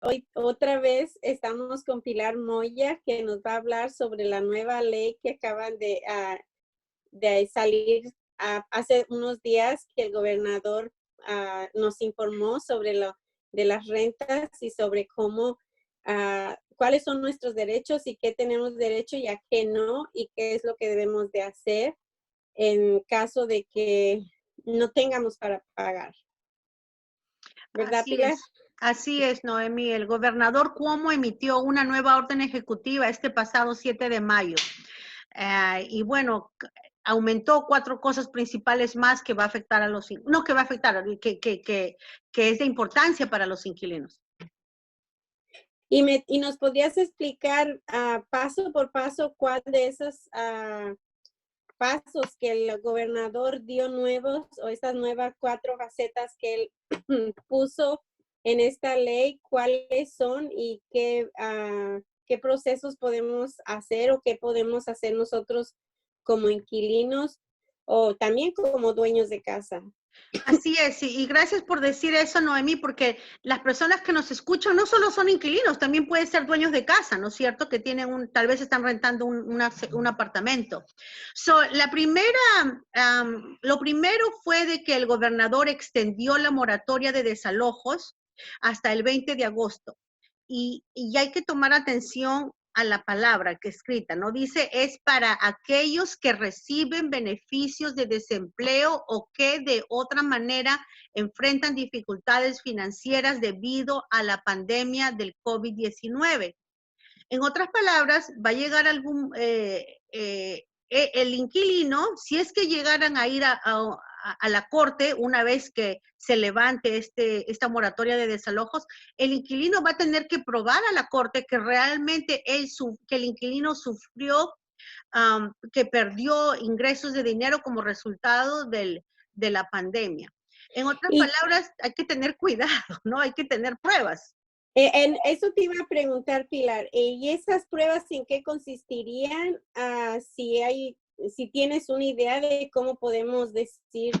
Hoy otra vez estamos con Pilar Moya, que nos va a hablar sobre la nueva ley que acaban de salir hace unos días, que el gobernador nos informó sobre lo de las rentas y sobre cómo, cuáles son nuestros derechos y qué tenemos derecho y a qué no, y qué es lo que debemos de hacer en caso de que no tengamos para pagar. ¿Verdad, Pilar? Así es, Noemí. El gobernador Cuomo emitió una nueva orden ejecutiva este pasado 7 de mayo. Y bueno, aumentó 4 cosas principales más que va a afectar a los, no que va a afectar, que es de importancia para los inquilinos. Y nos podrías explicar paso por paso cuál de esos pasos que el gobernador dio nuevos o estas nuevas 4 facetas que él puso en esta ley, cuáles son y qué procesos podemos hacer o qué podemos hacer nosotros como inquilinos o también como dueños de casa. Así es, y gracias por decir eso, Noemí, porque las personas que nos escuchan no solo son inquilinos, también pueden ser dueños de casa, ¿no es cierto? Que tienen tal vez están rentando un apartamento. Lo primero fue de que el gobernador extendió la moratoria de desalojos hasta el 20 de agosto. Y hay que tomar atención a la palabra que escrita, ¿no? Dice, es para aquellos que reciben beneficios de desempleo o que de otra manera enfrentan dificultades financieras debido a la pandemia del COVID-19. En otras palabras, va a llegar el inquilino, si es que llegaran a ir a la corte una vez que se levante esta moratoria de desalojos, el inquilino va a tener que probar a la corte que realmente que el inquilino sufrió, que perdió ingresos de dinero como resultado de la pandemia. En otras palabras, hay que tener cuidado, ¿no? Hay que tener pruebas. En eso te iba a preguntar, Pilar, ¿y esas pruebas en qué consistirían? Si tienes una idea de cómo podemos decir,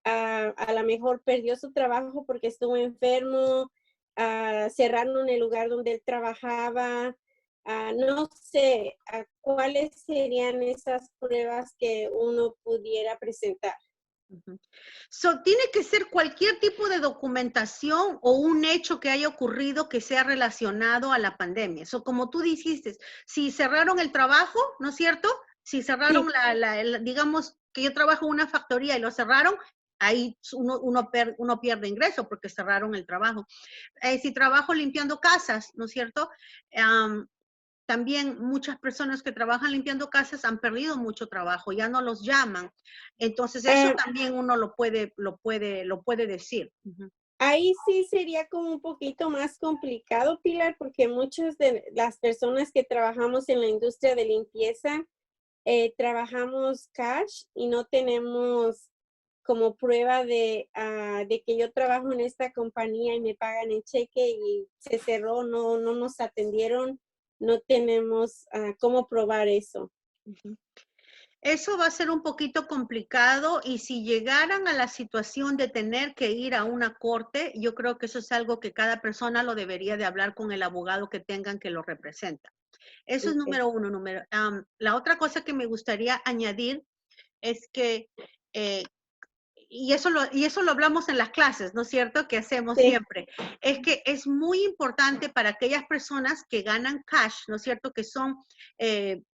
a lo mejor perdió su trabajo porque estuvo enfermo, cerraron el lugar donde él trabajaba, no sé, ¿cuáles serían esas pruebas que uno pudiera presentar? Tiene que ser cualquier tipo de documentación o un hecho que haya ocurrido que sea relacionado a la pandemia. Como tú dijiste, si cerraron el trabajo, ¿no es cierto? Si cerraron Sí. digamos que yo trabajo en una factoría y lo cerraron, ahí uno pierde ingreso porque cerraron el trabajo. Si trabajo limpiando casas, ¿no es cierto? También muchas personas que trabajan limpiando casas han perdido mucho trabajo, ya no los llaman. Entonces eso también uno lo puede decir. Ahí sí sería como un poquito más complicado, Pilar, porque muchas de las personas que trabajamos en la industria de limpieza, trabajamos cash y no tenemos como prueba de que yo trabajo en esta compañía y me pagan en cheque y se cerró, no nos atendieron, no tenemos cómo probar eso. Eso va a ser un poquito complicado y si llegaran a la situación de tener que ir a una corte, yo creo que eso es algo que cada persona lo debería de hablar con el abogado que tengan que lo representa. Eso es Okay. número uno. La otra cosa que me gustaría añadir es que y eso lo hablamos en las clases, ¿no es cierto? Que hacemos Sí. siempre. Es que es muy importante para aquellas personas que ganan cash, ¿no es cierto? Que son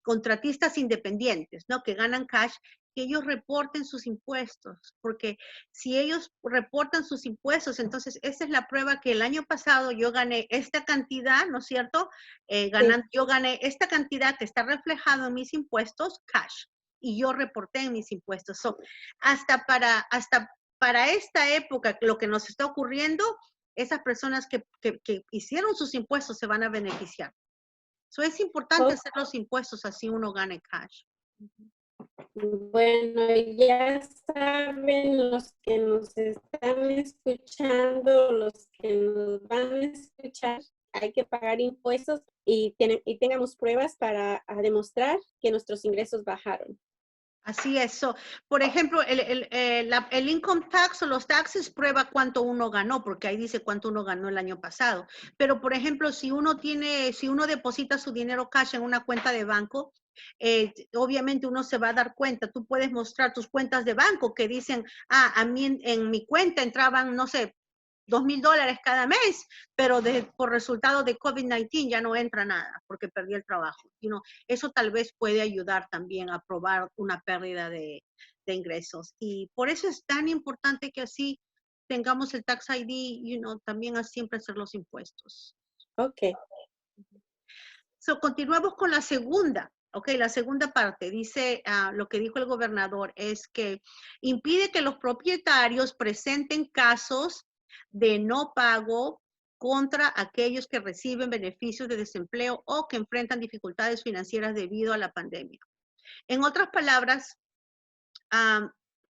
contratistas independientes, ¿no? Que ganan cash, que ellos reporten sus impuestos, porque si ellos reportan sus impuestos, entonces esa es la prueba que el año pasado yo gané esta cantidad, ¿no es cierto? Yo gané esta cantidad que está reflejado en mis impuestos, cash, y yo reporté en mis impuestos. Hasta para esta época, lo que nos está ocurriendo, esas personas que hicieron sus impuestos se van a beneficiar. Es importante hacer los impuestos, así uno gane cash. Bueno, ya saben los que nos están escuchando, los que nos van a escuchar, hay que pagar impuestos y tengamos pruebas para demostrar que nuestros ingresos bajaron. Así es. So, por ejemplo, el income tax o los taxes prueba cuánto uno ganó, porque ahí dice cuánto uno ganó el año pasado. Pero, por ejemplo, si uno deposita su dinero cash en una cuenta de banco, obviamente uno se va a dar cuenta. Tú puedes mostrar tus cuentas de banco que dicen, a mí en mi cuenta entraban, no sé, $2,000 cada mes, pero por resultado de COVID-19 ya no entra nada porque perdí el trabajo. Eso tal vez puede ayudar también a probar una pérdida de ingresos. Y por eso es tan importante que así tengamos el tax ID, también a siempre hacer los impuestos. Ok. So, continuamos con la segunda. Ok, la segunda parte dice, lo que dijo el gobernador es que impide que los propietarios presenten casos de no pago contra aquellos que reciben beneficios de desempleo o que enfrentan dificultades financieras debido a la pandemia. En otras palabras,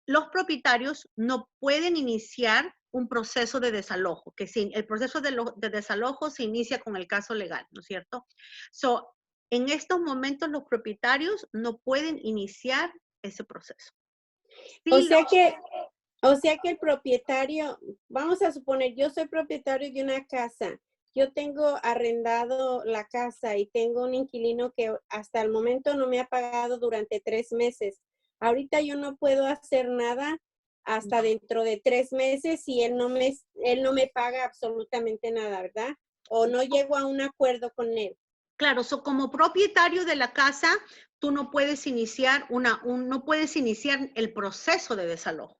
los propietarios no pueden iniciar un proceso de desalojo, el proceso de desalojo se inicia con el caso legal, ¿no es cierto? So, en estos momentos los propietarios no pueden iniciar ese proceso. O Sí, sea que, o sea que el propietario, vamos a suponer, yo soy propietario de una casa. Yo tengo arrendado la casa y tengo un inquilino que hasta el momento no me ha pagado durante 3 meses. Ahorita yo no puedo hacer nada hasta dentro de 3 meses y él no me paga absolutamente nada, ¿verdad? O no llego a un acuerdo con él. claro, como propietario de la casa, tú no puedes iniciar no puedes iniciar el proceso de desalojo,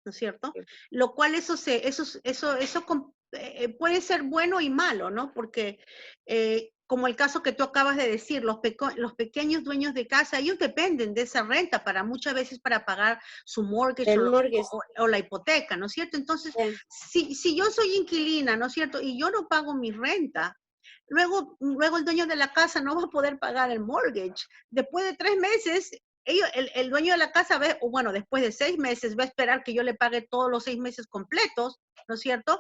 ¿no es cierto? Lo cual eso puede ser bueno y malo, ¿no? Porque como el caso que tú acabas de decir, los pequeños dueños de casa, ellos dependen de esa renta muchas veces para pagar su mortgage El mortgage. o la hipoteca, ¿no es cierto? Entonces, Yeah. si yo soy inquilina, ¿no es cierto? Y yo no pago mi renta, luego el dueño de la casa no va a poder pagar el mortgage. Después de 3 meses, el dueño de la casa después de 6 meses va a esperar que yo le pague todos los 6 meses completos, ¿no es cierto?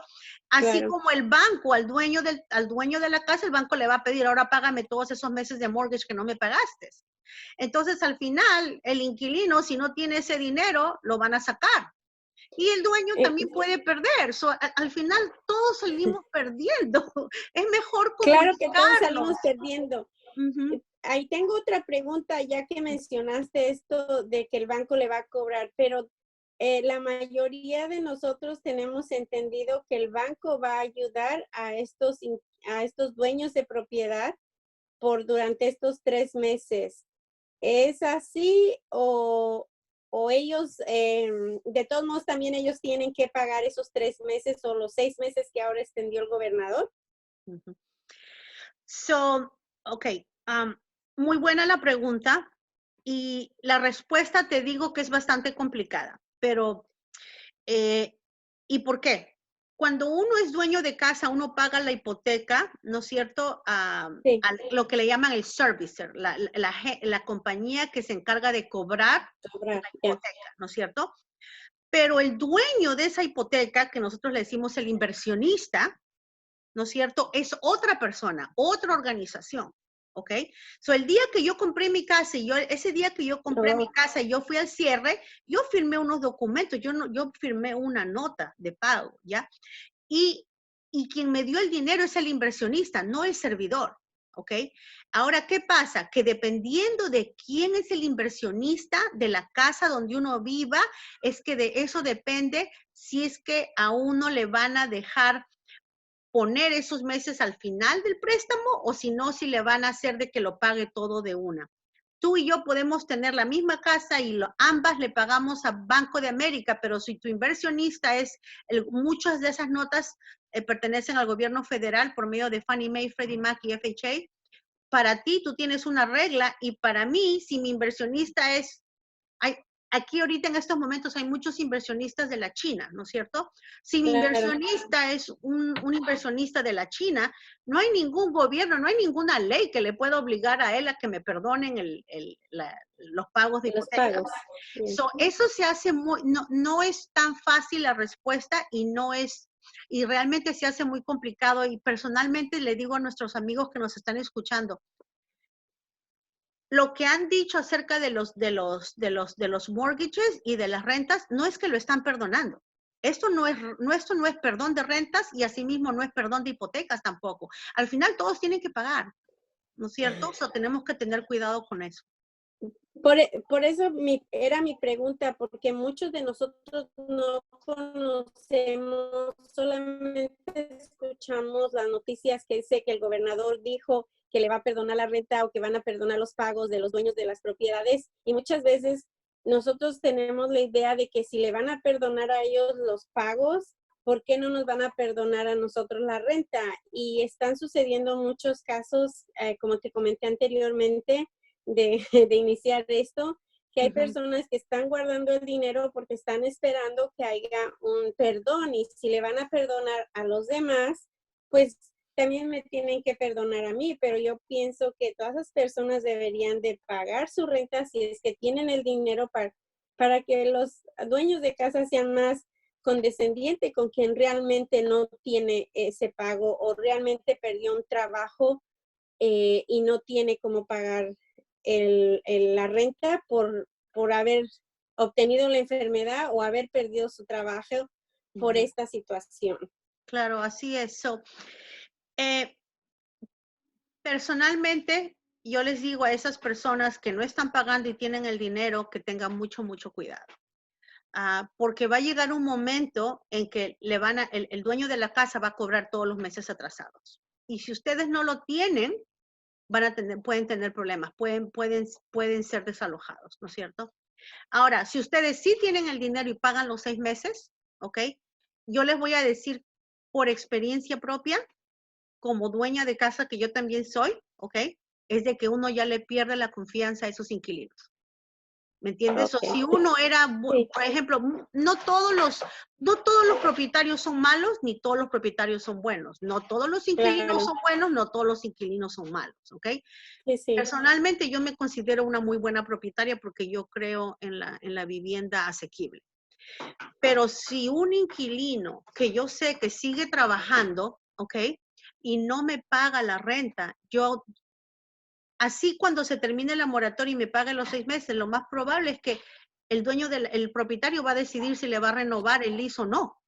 Así Claro. como el banco, al dueño de la casa, el banco le va a pedir, ahora págame todos esos meses de mortgage que no me pagaste. Entonces, al final, el inquilino, si no tiene ese dinero, lo van a sacar. Y el dueño también puede perder. Al final, todos salimos perdiendo. Es mejor Claro que todos comunicarlo. salimos perdiendo. Ujú. Ahí tengo otra pregunta, ya que mencionaste esto de que el banco le va a cobrar, pero la mayoría de nosotros tenemos entendido que el banco va a ayudar a estos dueños de propiedad durante estos 3 meses. ¿Es así o ellos, de todos modos, también ellos tienen que pagar esos 3 meses o los 6 meses que ahora extendió el gobernador? Ujú. Ok, muy buena la pregunta y la respuesta te digo que es bastante complicada, pero ¿y por qué? Cuando uno es dueño de casa, uno paga la hipoteca, ¿no es cierto? Sí, A lo que le llaman el servicer, la compañía que se encarga de cobrar cobrar, la ya. hipoteca, ¿no es cierto? Pero el dueño de esa hipoteca, que nosotros le decimos el inversionista, ¿no es cierto? Es otra persona, otra organización, ¿ok? El día que yo compré mi casa ese día que yo compré mi Oh, casa y yo fui al cierre, yo firmé unos documentos, yo firmé una nota de pago, ¿ya? Y quien me dio el dinero es el inversionista, no el servidor, ¿ok? Ahora, ¿qué pasa? Que dependiendo de quién es el inversionista de la casa donde uno viva, es que de eso depende si es que a uno le van a dejar poner esos meses al final del préstamo o si no, si le van a hacer de que lo pague todo de una. Tú y yo podemos tener la misma casa y ambas le pagamos a Banco de América, pero si tu inversionista muchas de esas notas pertenecen al gobierno federal por medio de Fannie Mae, Freddie Mac y FHA, para ti tú tienes una regla y para mí, si mi inversionista hay, aquí ahorita en estos momentos hay muchos inversionistas de la China, ¿no es cierto? Si mi claro. inversionista es un inversionista de la China, no hay ningún gobierno, no hay ninguna ley que le pueda obligar a él a que me perdonen los pagos de Los hipoteca. pagos. Sí. Eso se hace no es tan fácil la respuesta y realmente se hace muy complicado y personalmente le digo a nuestros amigos que nos están escuchando, lo que han dicho acerca de los mortgages y de las rentas no es que lo están perdonando. Esto no es perdón de rentas y asimismo no es perdón de hipotecas tampoco. Al final todos tienen que pagar, ¿no es cierto? O sea, tenemos que tener cuidado con eso. Por eso era mi pregunta, porque muchos de nosotros no conocemos, solamente escuchamos las noticias que dice que el gobernador dijo que le va a perdonar la renta o que van a perdonar los pagos de los dueños de las propiedades. Y muchas veces nosotros tenemos la idea de que si le van a perdonar a ellos los pagos, ¿por qué no nos van a perdonar a nosotros la renta? Y están sucediendo muchos casos, como te comenté anteriormente, de iniciar esto, que hay personas que están guardando el dinero porque están esperando que haya un perdón, y si le van a perdonar a los demás, pues también me tienen que perdonar a mí, pero yo pienso que todas las personas deberían de pagar su renta si es que tienen el dinero para que los dueños de casa sean más condescendientes con quien realmente no tiene ese pago o realmente perdió un trabajo y no tiene cómo pagar la renta por haber obtenido la enfermedad o haber perdido su trabajo por esta situación. Claro, así es. So, personalmente, yo les digo a esas personas que no están pagando y tienen el dinero que tengan mucho, mucho cuidado. Porque va a llegar un momento en que el dueño de la casa va a cobrar todos los meses atrasados. Y si ustedes no lo tienen, pueden tener problemas, pueden ser desalojados, ¿no es cierto? Ahora, si ustedes sí tienen el dinero y pagan los 6 meses, ¿ok? Yo les voy a decir por experiencia propia, como dueña de casa que yo también soy, ¿ok? Es de que uno ya le pierde la confianza a esos inquilinos. ¿Me entiendes? O si uno era, por ejemplo, no todos los propietarios son malos, ni todos los propietarios son buenos. No todos los inquilinos son buenos, no todos los inquilinos son malos, ¿ok? Sí. Personalmente yo me considero una muy buena propietaria porque yo creo en la vivienda asequible. Pero si un inquilino que yo sé que sigue trabajando, ¿ok? Y no me paga la renta, así cuando se termine la moratoria y me pague los 6 meses, lo más probable es que el propietario va a decidir si le va a renovar el lease o no.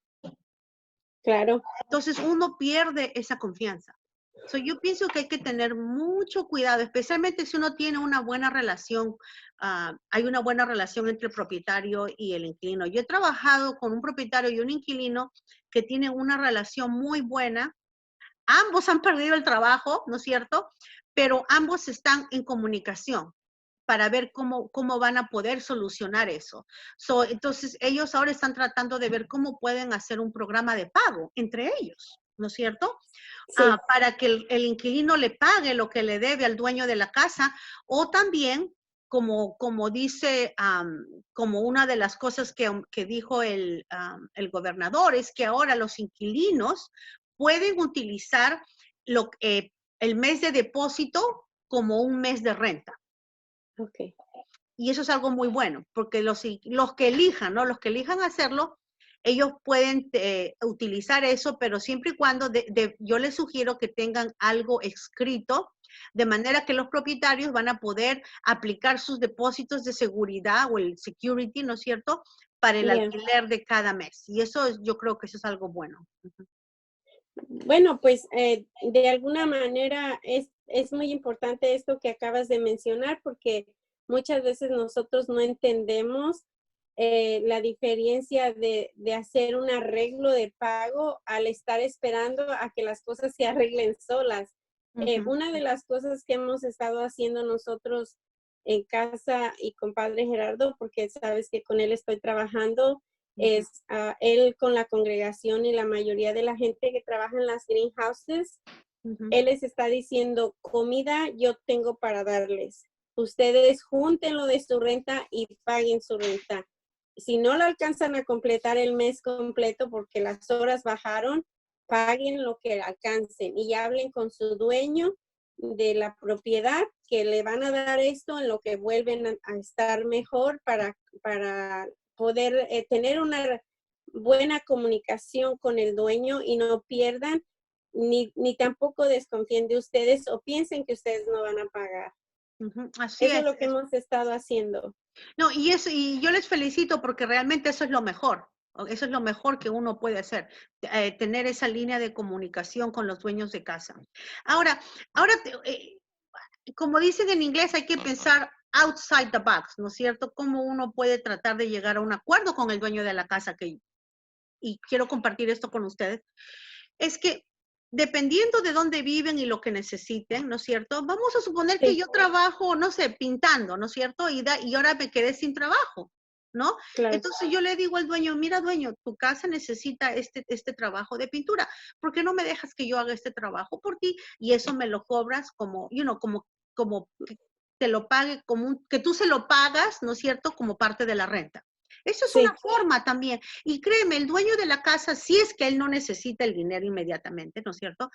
Claro. Entonces uno pierde esa confianza. Yo pienso que hay que tener mucho cuidado, especialmente si uno tiene una buena relación, hay una buena relación entre el propietario y el inquilino. Yo he trabajado con un propietario y un inquilino que tienen una relación muy buena. Ambos han perdido el trabajo, ¿no es cierto? Pero ambos están en comunicación para ver cómo van a poder solucionar eso. Entonces, ellos ahora están tratando de ver cómo pueden hacer un programa de pago entre ellos, ¿no es cierto? Sí. Para que el inquilino le pague lo que le debe al dueño de la casa, o también, como dice, como una de las cosas que dijo el gobernador, es que ahora los inquilinos pueden utilizar el mes de depósito como un mes de renta. Okay. Y eso es algo muy bueno, porque los que elijan, ¿no? Los que elijan hacerlo, ellos pueden utilizar eso, pero siempre y cuando yo les sugiero que tengan algo escrito, de manera que los propietarios van a poder aplicar sus depósitos de seguridad o el security, ¿no es cierto?, para el alquiler de cada mes. Y yo creo que eso es algo bueno. Bueno, pues de alguna manera es muy importante esto que acabas de mencionar, porque muchas veces nosotros no entendemos la diferencia de hacer un arreglo de pago al estar esperando a que las cosas se arreglen solas. Una de las cosas que hemos estado haciendo nosotros en casa y con Padre Gerardo, porque sabes que con él estoy trabajando, es él con la congregación y la mayoría de la gente que trabaja en las greenhouses, él les está diciendo, comida yo tengo para darles. Ustedes junten lo de su renta y paguen su renta. Si no lo alcanzan a completar el mes completo porque las horas bajaron, paguen lo que alcancen y hablen con su dueño de la propiedad que le van a dar esto en lo que vuelven a estar mejor para poder tener una buena comunicación con el dueño y no pierdan ni tampoco desconfíen de ustedes o piensen que ustedes no van a pagar. Ujú, así Eso es es. lo que hemos estado haciendo. No, y eso, y yo les felicito porque realmente eso es lo mejor. Eso es lo mejor que uno puede hacer, tener esa línea de comunicación con los dueños de casa. Ahora, ahora, como dicen en inglés, hay que pensar outside the box, ¿no es cierto? Cómo uno puede tratar de llegar a un acuerdo con el dueño de la casa, y quiero compartir esto con ustedes, es que dependiendo de dónde viven y lo que necesiten, ¿no es cierto? Vamos a suponer que Sí, yo trabajo, no sé, pintando, ¿no es cierto? Y ahora me quedé sin trabajo, ¿no? claro. Entonces yo le digo al dueño, mira, dueño, tu casa necesita este trabajo de pintura. ¿Por qué no me dejas que yo haga este trabajo por ti? Y eso me lo cobras como, como que te lo pague, que tú se lo pagas, ¿no es cierto? Como parte de la renta. Eso es una Sí, forma también. Y créeme, el dueño de la casa, si es que él no necesita el dinero inmediatamente, ¿no es cierto?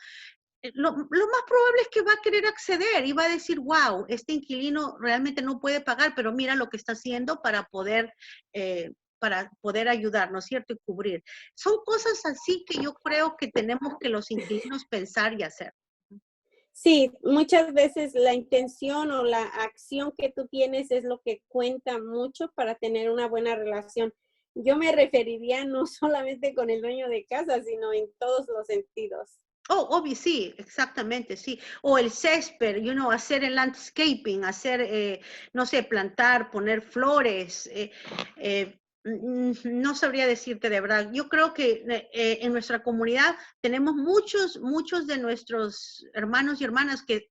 Lo más probable es que va a querer acceder y va a decir, wow, este inquilino realmente no puede pagar, pero mira lo que está haciendo para poder ayudar, ¿no es cierto? Y cubrir. Son cosas así que yo creo que tenemos que los inquilinos pensar y hacer. sí, muchas veces la intención o la acción que tú tienes es lo que cuenta mucho para tener una buena relación. Yo me referiría no solamente con el dueño de casa, sino en todos los sentidos. Oh, obvio, sí, exactamente, sí. O el césped, hacer el landscaping, hacer, no sé, plantar, poner flores. No sabría decirte de verdad. Yo creo que en nuestra comunidad tenemos muchos de nuestros hermanos y hermanas que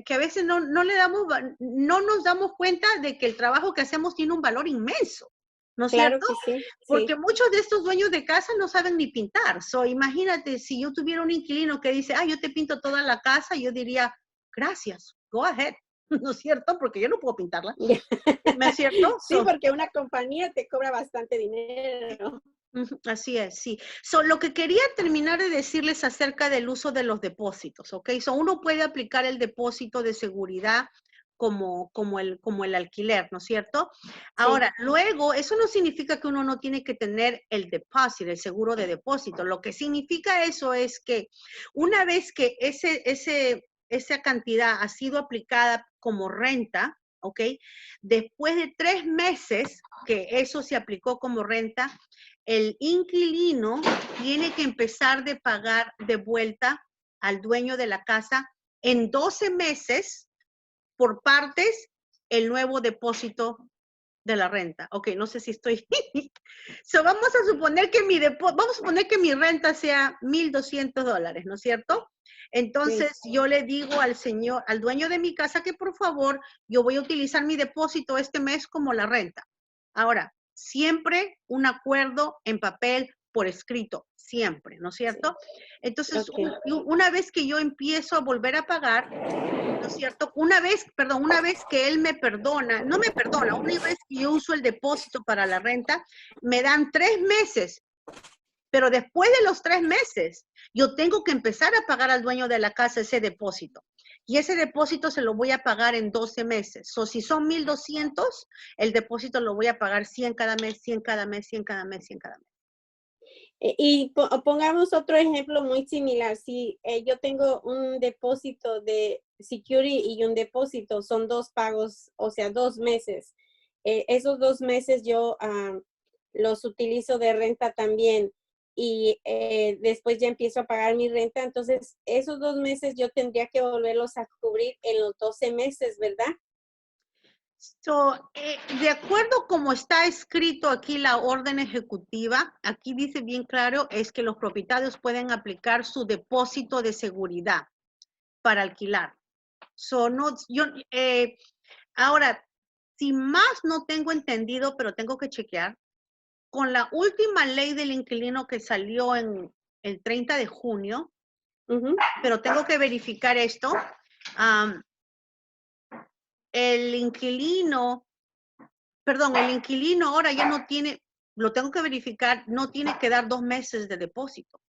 a veces no nos damos cuenta de que el trabajo que hacemos tiene un valor inmenso, ¿no es Claro cierto? que sí, Porque sí. muchos de estos dueños de casa no saben ni pintar. Imagínate, si yo tuviera un inquilino que dice, yo te pinto toda la casa, yo diría, gracias, go ahead, ¿no es cierto? Porque yo no puedo pintarla, ¿no es cierto? Sí, porque una compañía te cobra bastante dinero. Ujú, así es, sí. Lo que quería terminar de decirles acerca del uso de los depósitos, ¿ok? Uno puede aplicar el depósito de seguridad como el alquiler, ¿no es cierto? Sí, Ahora, luego, eso no significa que uno no tiene que tener el depósito, el seguro de depósito. Lo que significa eso es que una vez que esa cantidad ha sido aplicada como renta, ¿ok? Después de 3 meses que eso se aplicó como renta, el inquilino tiene que empezar de pagar de vuelta al dueño de la casa en 12 meses por partes el nuevo depósito de la renta. Ok, no sé si estoy. Vamos a suponer que mi renta sea $1,200, ¿no es cierto? sí, Entonces yo le digo al dueño de mi casa que por favor, yo voy a utilizar mi depósito este mes como la renta. Ahora, siempre un acuerdo en papel por escrito, siempre, ¿no es sí. cierto? Entonces, Ok. una vez que yo empiezo a volver a pagar, ¿no es cierto? Una vez que él me perdona, no me perdona, una vez que yo uso el depósito para la renta, me dan 3 meses, pero después de los 3 meses, yo tengo que empezar a pagar al dueño de la casa ese depósito. Y ese depósito se lo voy a pagar en 12 meses. Si son 1,200, el depósito lo voy a pagar 100 cada mes, 100 cada mes, 100 cada mes, 100 cada mes. Y pongamos otro ejemplo muy similar. Si yo tengo un depósito de security y un depósito, son dos pagos, o sea, 2 meses. Esos 2 meses yo los utilizo de renta también y después ya empiezo a pagar mi renta. Entonces, esos 2 meses yo tendría que volverlos a cubrir en los 12 meses, ¿verdad? De acuerdo como está escrito aquí la orden ejecutiva, aquí dice bien claro, es que los propietarios pueden aplicar su depósito de seguridad para alquilar. No, ahora, si más no tengo entendido, pero tengo que chequear, con la última ley del inquilino que salió en el 30 de junio, Ujú. pero tengo que verificar esto, el inquilino ahora ya no tiene, lo tengo que verificar, no tiene que dar 2 meses de depósito.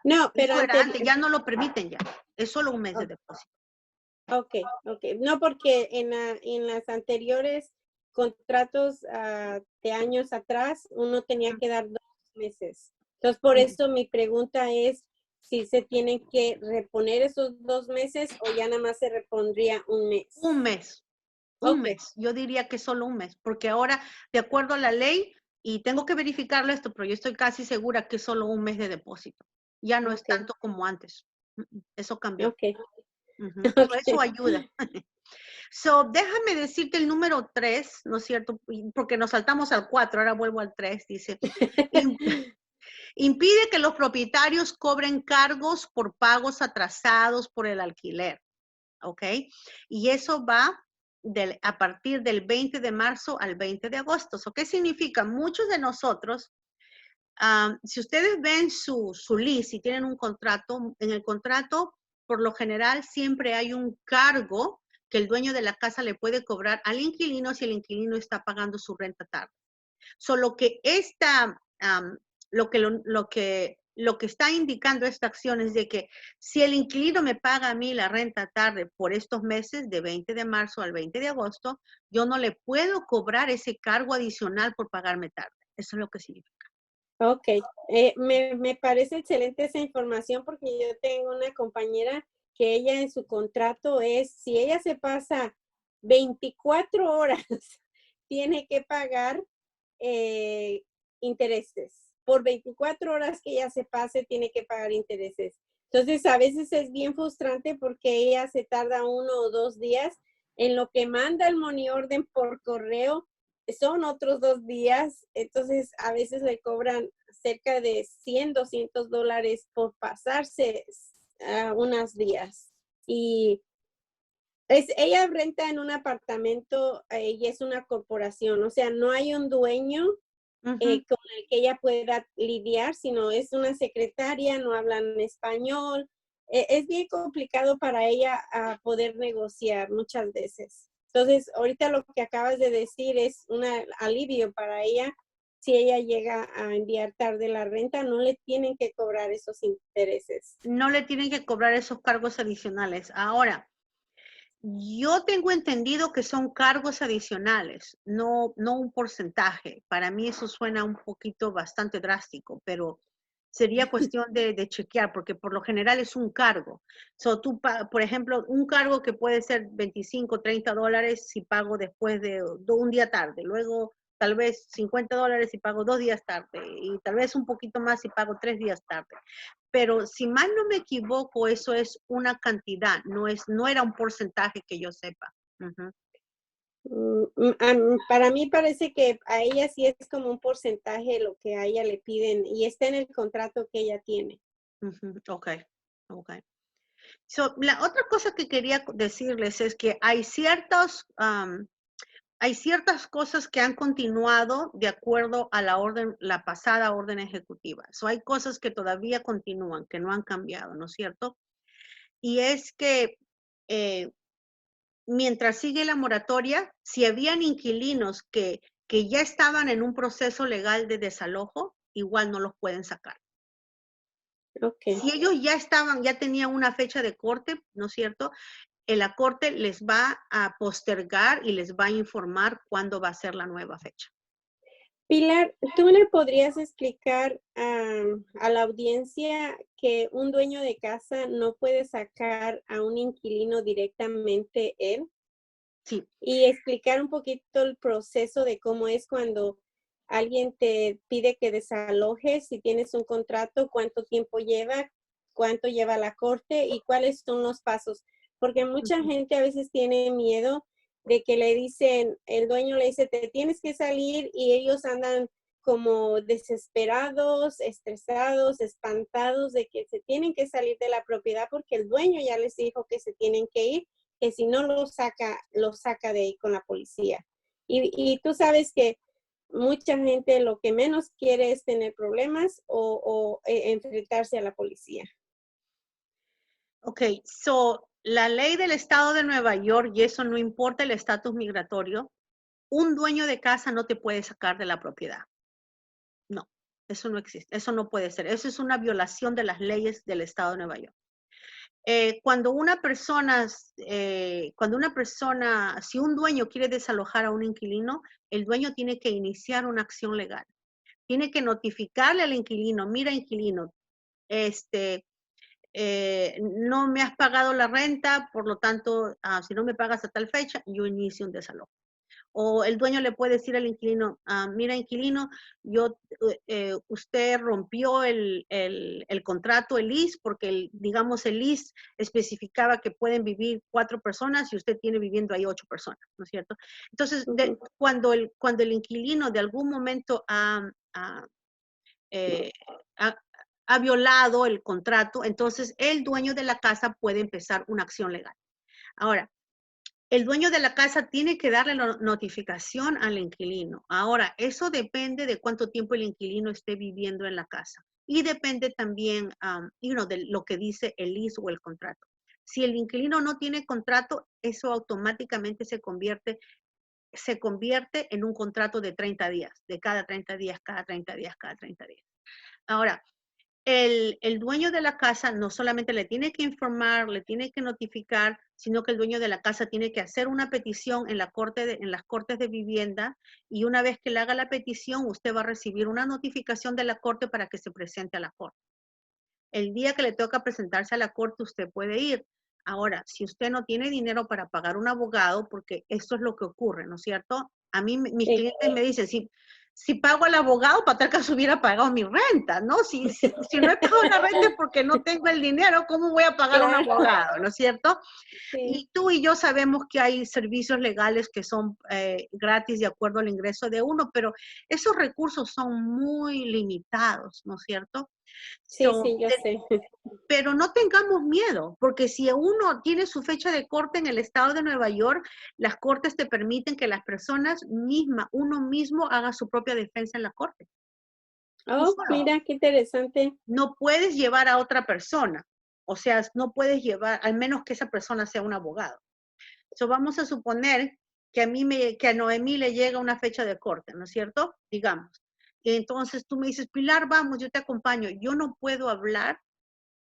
No, pero Eso era antes, anterior. ya no lo permiten ya. Es solo un mes de depósito. Ok, ok. No, porque en las anteriores contratos de años atrás, uno tenía que dar 2 meses. Entonces, por eso mi pregunta es, si se tienen que reponer esos 2 meses o ya nada más se repondría un mes. Un mes. Un mes. Yo diría que solo un mes, porque ahora, de acuerdo a la ley, y tengo que verificarlo esto, pero yo estoy casi segura que es solo un mes de depósito. Ya no es tanto como antes. Eso cambió. Ok. Eso ayuda. Déjame decirte el número 3, ¿no es cierto? Porque nos saltamos al 4, ahora vuelvo al 3, dice. Impide que los propietarios cobren cargos por pagos atrasados por el alquiler, ¿ok? Y eso va a partir del 20 de marzo al 20 de agosto. ¿Qué significa? Muchos de nosotros, si ustedes ven su lease, si tienen un contrato, en el contrato, por lo general, siempre hay un cargo que el dueño de la casa le puede cobrar al inquilino si el inquilino está pagando su renta tarde. Solo que lo que está indicando esta acción es de que si el inquilino me paga a mí la renta tarde por estos meses, de 20 de marzo al 20 de agosto, yo no le puedo cobrar ese cargo adicional por pagarme tarde. Eso es lo que significa. Ok, me parece excelente esa información porque yo tengo una compañera que ella en su contrato es, si ella se pasa 24 horas, tiene que pagar intereses. Por 24 horas que ella se pase, tiene que pagar intereses. Entonces, a veces es bien frustrante porque ella se tarda 1 o 2 días en lo que manda el money orden por correo. Son otros 2 días, entonces a veces le cobran cerca de $100, $200 por pasarse unos días. Y ella renta en un apartamento y es una corporación, o sea, no hay un dueño con el que ella pueda lidiar, sino es una secretaria, no hablan español. Es bien complicado para ella poder negociar muchas veces. Entonces, ahorita lo que acabas de decir es un alivio para ella. Si ella llega a enviar tarde la renta, no le tienen que cobrar esos intereses. No le tienen que cobrar esos cargos adicionales. Ahora, yo tengo entendido que son cargos adicionales, no un porcentaje. Para mí eso suena un poquito bastante drástico, pero sería cuestión de chequear, porque por lo general es un cargo. Por ejemplo, un cargo que puede ser 25, $30 si pago después de un día tarde, luego tal vez $50 si pago 2 días tarde, y tal vez un poquito más si pago 3 días tarde. Pero si mal no me equivoco, eso es una cantidad, no era un porcentaje que yo sepa. Para mí parece que a ella sí es como un porcentaje lo que a ella le piden y está en el contrato que ella tiene. Ok. La otra cosa que quería decirles es que hay ciertas cosas que han continuado de acuerdo a la pasada orden ejecutiva. Hay cosas que todavía continúan, que no han cambiado, ¿no es cierto? Y es que mientras sigue la moratoria, si habían inquilinos que ya estaban en un proceso legal de desalojo, igual no los pueden sacar. Okay. Si ellos ya tenían una fecha de corte, ¿no es cierto? La corte les va a postergar y les va a informar cuándo va a ser la nueva fecha. Pilar, ¿tú le podrías explicar a la audiencia que un dueño de casa no puede sacar a un inquilino directamente él? Sí. Y explicar un poquito el proceso de cómo es cuando alguien te pide que desalojes, si tienes un contrato, cuánto tiempo lleva, cuánto lleva la corte y cuáles son los pasos. Porque mucha gente a veces tiene miedo de que le dicen, el dueño le dice, te tienes que salir y ellos andan como desesperados, estresados, espantados de que se tienen que salir de la propiedad porque el dueño ya les dijo que se tienen que ir, que si no lo saca de ahí con la policía. Y tú sabes que mucha gente lo que menos quiere es tener problemas o enfrentarse a la policía. Ok, la ley del estado de Nueva York, y eso no importa el estatus migratorio, un dueño de casa no te puede sacar de la propiedad. No, eso no existe, eso no puede ser. Eso es una violación de las leyes del estado de Nueva York. Cuando una persona, si un dueño quiere desalojar a un inquilino, el dueño tiene que iniciar una acción legal. Tiene que notificarle al inquilino, mira inquilino, no me has pagado la renta, por lo tanto, si no me pagas a tal fecha, yo inicio un desalojo. O el dueño le puede decir al inquilino, mira inquilino, usted rompió el contrato, el lease, porque digamos el lease especificaba que pueden vivir 4 personas y usted tiene viviendo ahí 8 personas, ¿no es cierto? Entonces, cuando el inquilino de algún momento eh, ha, ha violado el contrato, entonces el dueño de la casa puede empezar una acción legal. Ahora, el dueño de la casa tiene que darle la notificación al inquilino. Ahora, eso depende de cuánto tiempo el inquilino esté viviendo en la casa. Y depende también, de lo que dice el lease o el contrato. Si el inquilino no tiene contrato, eso automáticamente se convierte en un contrato de 30 días, de cada 30 días, cada 30 días, cada 30 días. Ahora, el dueño de la casa no solamente le tiene que informar, le tiene que notificar, sino que el dueño de la casa tiene que hacer una petición en las cortes de vivienda, y una vez que le haga la petición, usted va a recibir una notificación de la corte para que se presente a la corte. El día que le toca presentarse a la corte, usted puede ir. Ahora, si usted no tiene dinero para pagar un abogado, porque esto es lo que ocurre, ¿no es cierto? A mí, mis clientes me dicen, si pago al abogado, para tal caso hubiera pagado mi renta, ¿no? Si no he pagado la renta es porque no tengo el dinero, ¿cómo voy a pagar a un abogado, ¿no es cierto? Sí. Y tú y yo sabemos que hay servicios legales que son gratis de acuerdo al ingreso de uno, pero esos recursos son muy limitados, ¿no es cierto? Sí, sí, yo sé. Pero no tengamos miedo, porque si uno tiene su fecha de corte en el estado de Nueva York, las cortes te permiten que las personas uno mismo haga su propia defensa en la corte. Oh, mira, qué interesante. No puedes llevar a otra persona, o sea, no puedes llevar, al menos que esa persona sea un abogado. So, vamos a suponer que a Noemí le llega una fecha de corte, ¿no es cierto? Digamos. Y entonces tú me dices, Pilar, vamos, yo te acompaño. Yo no puedo hablar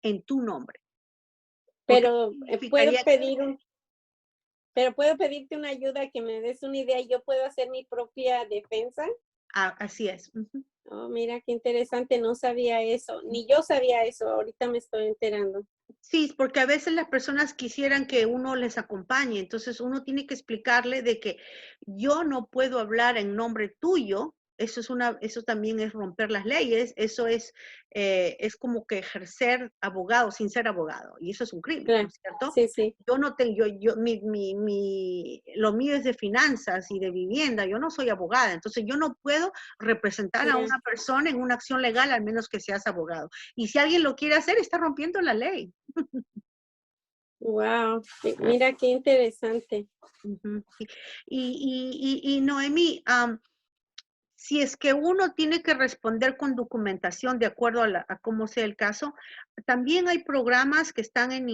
en tu nombre. Pero puedo pedirte una ayuda, que me des una idea, yo puedo hacer mi propia defensa. Así es. Oh, mira qué interesante, no sabía eso, ni yo sabía eso, ahorita me estoy enterando. Sí, porque a veces las personas quisieran que uno les acompañe, entonces uno tiene que explicarle de que yo no puedo hablar en nombre tuyo. Eso también es romper las leyes, eso es como que ejercer abogado sin ser abogado, y eso es un crimen, Claro. ¿no es cierto? Sí, sí. Yo no tengo, lo mío es de finanzas y de vivienda, yo no soy abogada, entonces yo no puedo representar a una persona en una acción legal, al menos que seas abogado. Y si alguien lo quiere hacer, está rompiendo la ley. Wow, mira qué interesante. Y Noemí, si es que uno tiene que responder con documentación de acuerdo a cómo sea el caso, también hay programas que están en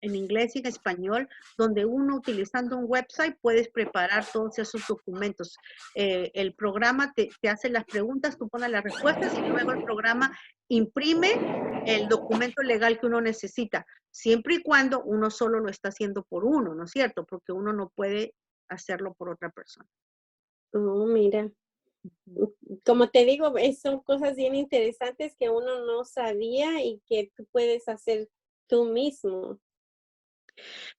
inglés y en español, donde uno utilizando un website puedes preparar todos esos documentos. El programa te hace las preguntas, tú pones las respuestas y luego el programa imprime el documento legal que uno necesita, siempre y cuando uno solo lo está haciendo por uno, ¿no es cierto? Porque uno no puede hacerlo por otra persona. Oh, mira. Como te digo, son cosas bien interesantes que uno no sabía y que tú puedes hacer tú mismo.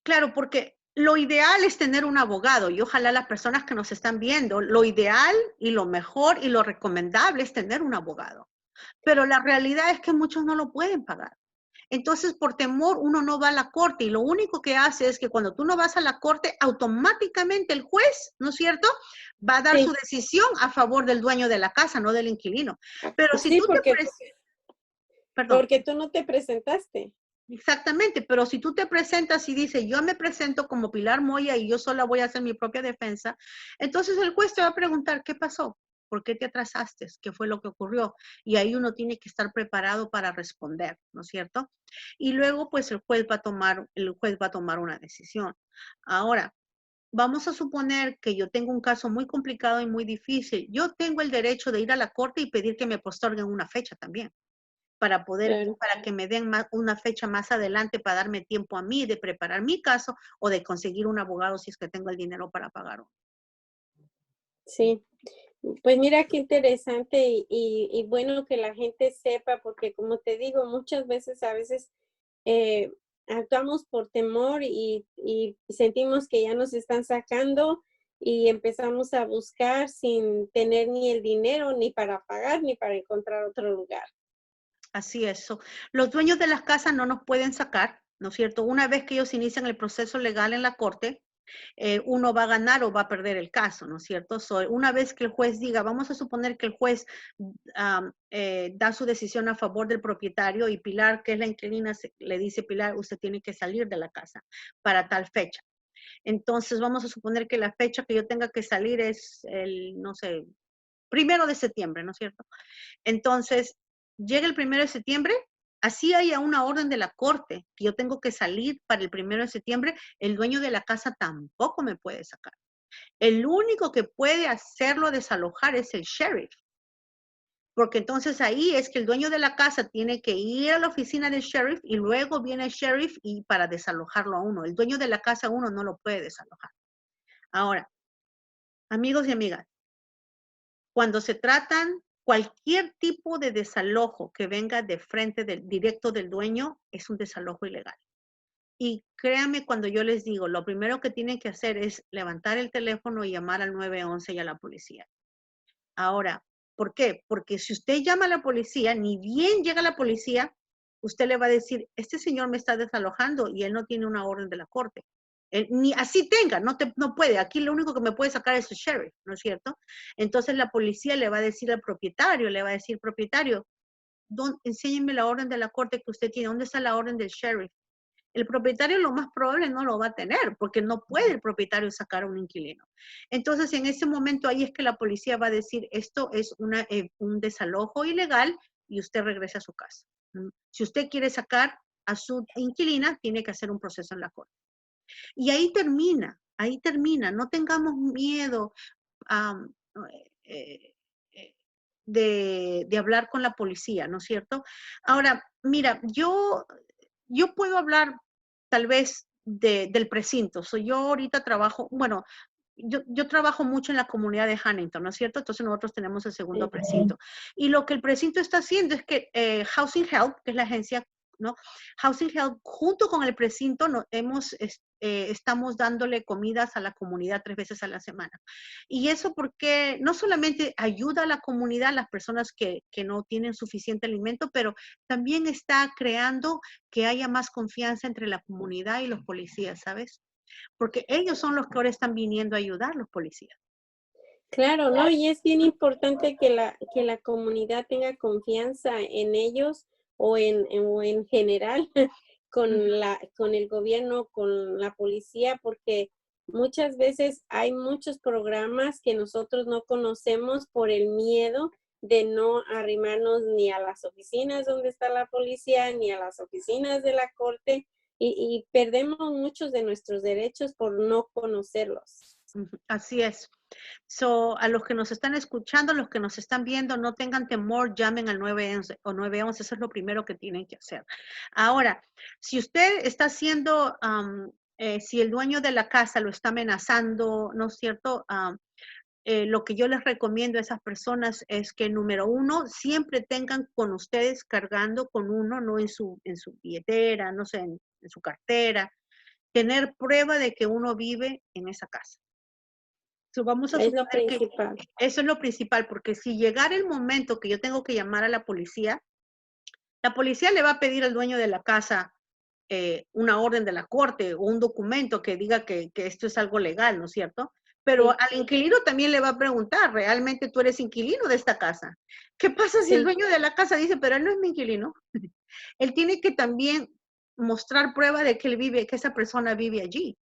Claro, porque lo ideal es tener un abogado, y ojalá las personas que nos están viendo, lo ideal y lo mejor y lo recomendable es tener un abogado. Pero la realidad es que muchos no lo pueden pagar. Entonces, por temor, uno no va a la corte, y lo único que hace es que cuando tú no vas a la corte, automáticamente el juez, ¿no es cierto?, va a dar su decisión a favor del dueño de la casa, no del inquilino. Pero si tú porque tú no te presentaste. Exactamente, pero si tú te presentas y dices, yo me presento como Pilar Moya y yo sola voy a hacer mi propia defensa, entonces el juez te va a preguntar, ¿qué pasó? ¿Por qué te atrasaste? ¿Qué fue lo que ocurrió? Y ahí uno tiene que estar preparado para responder, ¿no es cierto? Y luego, pues el juez va a tomar una decisión. Ahora, vamos a suponer que yo tengo un caso muy complicado y muy difícil. Yo tengo el derecho de ir a la corte y pedir que me posterguen una fecha también, para que me den una fecha más adelante, para darme tiempo a mí de preparar mi caso o de conseguir un abogado si es que tengo el dinero para pagar uno. Sí, Pues mira qué interesante y bueno que la gente sepa, porque como te digo, muchas veces, a veces eh, actuamos por temor y sentimos que ya nos están sacando y empezamos a buscar sin tener ni el dinero ni para pagar ni para encontrar otro lugar. Así es. Los dueños de las casas no nos pueden sacar, ¿no es cierto? Una vez que ellos inician el proceso legal en la corte, uno va a ganar o va a perder el caso, ¿no es cierto? Una vez que el juez diga, vamos a suponer que el juez da su decisión a favor del propietario y Pilar, que es la inquilina, le dice, Pilar, usted tiene que salir de la casa para tal fecha. Entonces, vamos a suponer que la fecha que yo tenga que salir es el, no sé, 1 de septiembre, ¿no es cierto? Entonces, llega el 1 de septiembre, así haya una orden de la corte que yo tengo que salir para el 1 de septiembre, el dueño de la casa tampoco me puede sacar. El único que puede hacerlo desalojar es el sheriff, porque entonces ahí es que el dueño de la casa tiene que ir a la oficina del sheriff y luego viene el sheriff y para desalojarlo a uno. El dueño de la casa uno no lo puede desalojar. Ahora, amigos y amigas, cuando se tratan cualquier tipo de desalojo que venga de frente directo del dueño, es un desalojo ilegal. Y créanme cuando yo les digo, lo primero que tienen que hacer es levantar el teléfono y llamar al 911 y a la policía. Ahora, ¿por qué? Porque si usted llama a la policía, ni bien llega la policía, usted le va a decir, este señor me está desalojando y él no tiene una orden de la corte. Ni así tenga, no puede. Aquí lo único que me puede sacar es el sheriff, ¿no es cierto? Entonces la policía le va a decir al propietario, le va a decir, propietario, enséñeme la orden de la corte que usted tiene. ¿Dónde está la orden del sheriff? El propietario lo más probable no lo va a tener, porque no puede el propietario sacar a un inquilino. Entonces, en ese momento ahí es que la policía va a decir, esto es un desalojo ilegal y usted regresa a su casa. Si usted quiere sacar a su inquilina, tiene que hacer un proceso en la corte. Y ahí termina. No tengamos miedo um, eh, eh, de hablar con la policía, ¿no es cierto? Ahora, mira, yo puedo hablar tal vez del precinto. Yo ahorita trabajo, bueno, yo trabajo mucho en la comunidad de Huntington, ¿no es cierto? Entonces nosotros tenemos el segundo precinto. Y lo que el precinto está haciendo es que Housing Help, que es la agencia, ¿no? Housing Help, junto con el precinto, estamos dándole comidas a la comunidad 3 veces a la semana. Y eso porque no solamente ayuda a la comunidad, a las personas que no tienen suficiente alimento, pero también está creando que haya más confianza entre la comunidad y los policías, ¿sabes? Porque ellos son los que ahora están viniendo a ayudar, los policías. Claro, ¿no? Y es bien importante que la comunidad tenga confianza en ellos o en general con el gobierno, con la policía, porque muchas veces hay muchos programas que nosotros no conocemos por el miedo de no arrimarnos ni a las oficinas donde está la policía, ni a las oficinas de la corte, y perdemos muchos de nuestros derechos por no conocerlos. Así es. A los que nos están escuchando, los que nos están viendo, no tengan temor, llamen al 911 o 911, eso es lo primero que tienen que hacer. Ahora, si usted está haciendo, si el dueño de la casa lo está amenazando, ¿no es cierto? Lo que yo les recomiendo a esas personas es que, número uno, siempre tengan con ustedes cargando con uno, no en su billetera, no sé, en su cartera, tener prueba de que uno vive en esa casa. Vamos a Es lo suponer que principal. eso es lo principal, porque si llegara el momento que yo tengo que llamar a la policía le va a pedir al dueño de la casa una orden de la corte o un documento que diga que esto es algo legal, ¿no es cierto? Pero Sí, al inquilino también le va a preguntar, ¿realmente tú eres inquilino de esta casa? ¿Qué pasa si el sí. dueño de la casa dice, pero él no es mi inquilino? Él tiene que también mostrar prueba de que él vive, que esa persona vive allí.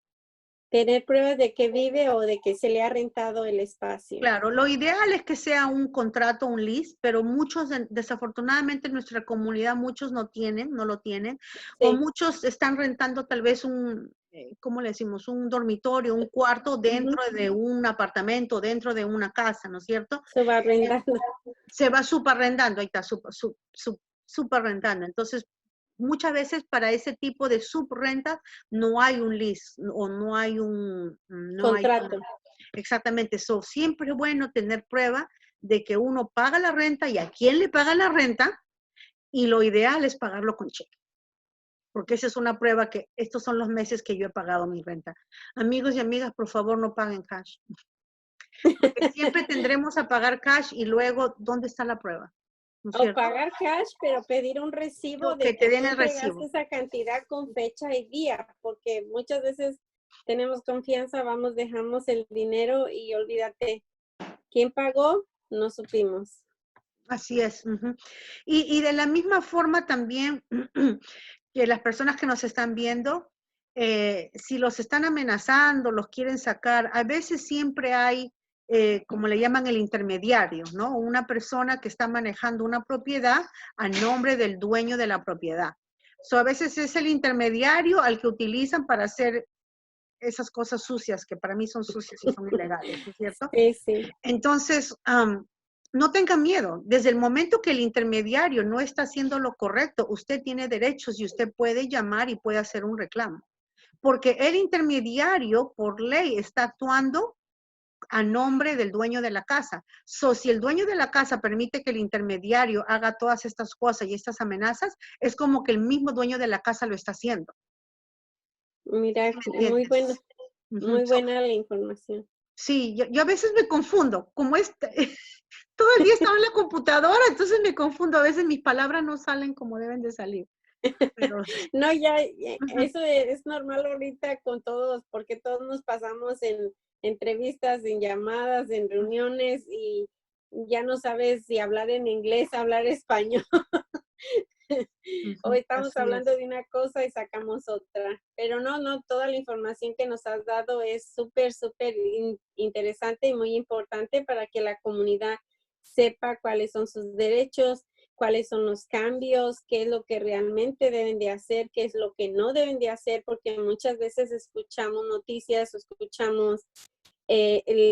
Tener pruebas de que vive o de que se le ha rentado el espacio. Claro, lo ideal es que sea un contrato, un lease, pero muchos, desafortunadamente en nuestra comunidad, muchos no lo tienen, o Sí. muchos están rentando tal vez ¿cómo le decimos? Un dormitorio, un cuarto Ujú. dentro de un apartamento, dentro de una casa, ¿no es cierto? Se va Eh, arrendando. Se va subarrendando, ahí está, subarrendando. Entonces, muchas veces para ese tipo de subrenta no hay un lease o no hay Contrato. Exactamente. So, siempre es bueno tener prueba de que uno paga la renta y a quién le paga la renta, y lo ideal es pagarlo con cheque. Porque esa es una prueba que estos son los meses que yo he pagado mi renta. Amigos y amigas, por favor, no paguen cash. Porque siempre tendremos a pagar cash y luego, ¿dónde está la prueba? ¿No es O cierto? pagar cash, pero pedir un recibo Que de te que den tú el entregaste recibo. esa cantidad con fecha y día, porque muchas veces tenemos confianza, vamos, dejamos el dinero y olvídate, ¿quién pagó? No supimos. Así es. Y de la misma forma también que las personas que nos están viendo, si los están amenazando, los quieren sacar, a veces siempre hay, como le llaman el intermediario, ¿no? Una persona que está manejando una propiedad a nombre del dueño de la propiedad. So, a veces es el intermediario al que utilizan para hacer esas cosas sucias, que para mí son sucias y son ilegales, ¿no es cierto? Sí, sí. Entonces, no tengan miedo. Desde el momento que el intermediario no está haciendo lo correcto, usted tiene derechos y usted puede llamar y puede hacer un reclamo. Porque el intermediario, por ley, está actuando a nombre del dueño de la casa. So, si el dueño de la casa permite que el intermediario haga todas estas cosas y estas amenazas, es como que el mismo dueño de la casa lo está haciendo. Mira, ¿Sí me entiendes? muy buena la información. Sí, yo a veces me confundo, como todo el día estaba en la computadora, entonces me confundo, a veces mis palabras no salen como deben de salir. Pero, No, ya, ujú, eso es normal ahorita con todos, porque todos nos pasamos en entrevistas, en llamadas, en reuniones y ya no sabes si hablar en inglés, hablar español. Hoy estamos así hablando es. de una cosa y sacamos otra. Pero no, toda la información que nos has dado es súper interesante y muy importante para que la comunidad sepa cuáles son sus derechos, cuáles son los cambios, qué es lo que realmente deben de hacer, qué es lo que no deben de hacer, porque muchas veces escuchamos noticias, escuchamos